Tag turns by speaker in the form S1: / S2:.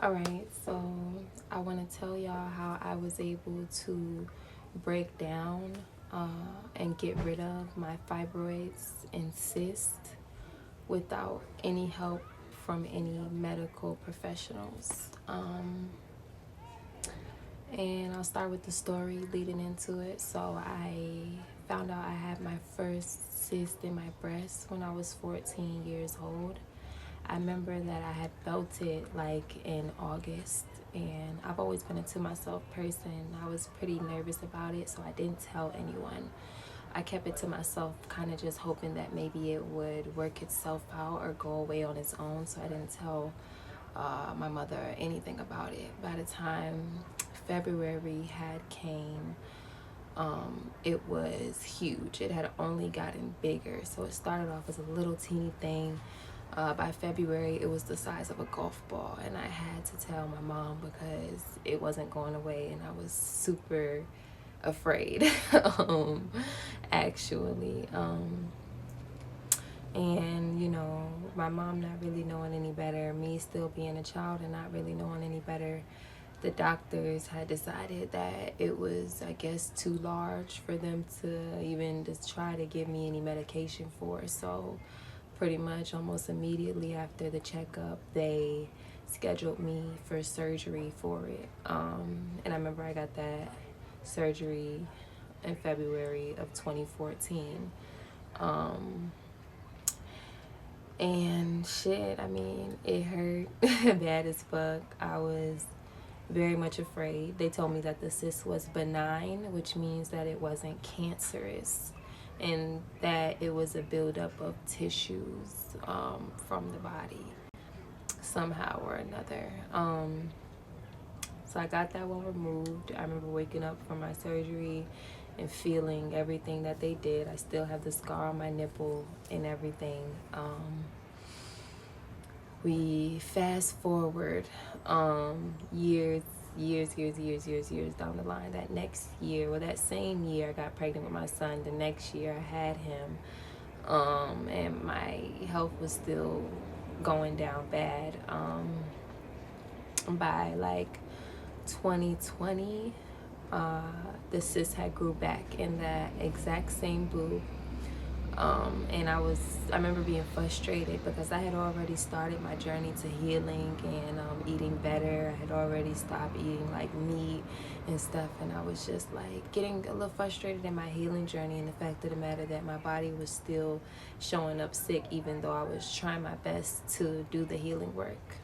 S1: Alright, so I want to tell y'all how I was able to break down and get rid of my fibroids and cysts without any help from any medical professionals. And I'll start with the story leading into it. So I found out I had my first cyst in my breast when I was 14 years old. I remember that I had felt it like in August, and I've always been a to myself person. I was pretty nervous about it, so I didn't tell anyone. I kept it to myself, kind of just hoping that maybe it would work itself out or go away on its own, so I didn't tell my mother anything about it. By the time February had came, it was huge. It had only gotten bigger. So it started off as a little teeny thing. By February, it was the size of a golf ball, and I had to tell my mom because it wasn't going away, and I was super afraid, actually. And my mom not really knowing any better, me still being a child and not really knowing any better, the doctors had decided that it was, I guess, too large for them to even just try to give me any medication for. So pretty much almost immediately after the checkup, they scheduled me for surgery for it. And I remember I got that surgery in February of 2014. And shit, I mean, it hurt bad as fuck. I was very much afraid. They told me that the cyst was benign, which means that it wasn't cancerous, and that it was a buildup of tissues from the body somehow or another. So I got that one removed. I remember waking up from my surgery and feeling everything that they did. I still have the scar on my nipple and everything. We fast forward years down the line. That next year, or that same year, I got pregnant with my son. The next year, I had him, and my health was still going down bad. By like 2020, the cyst had grew back in that exact same boob. And I remember being frustrated because I had already started my journey to healing and eating better. I had already stopped eating like meat and stuff, and I was just like getting a little frustrated in my healing journey, and the fact of the matter that my body was still showing up sick even though I was trying my best to do the healing work.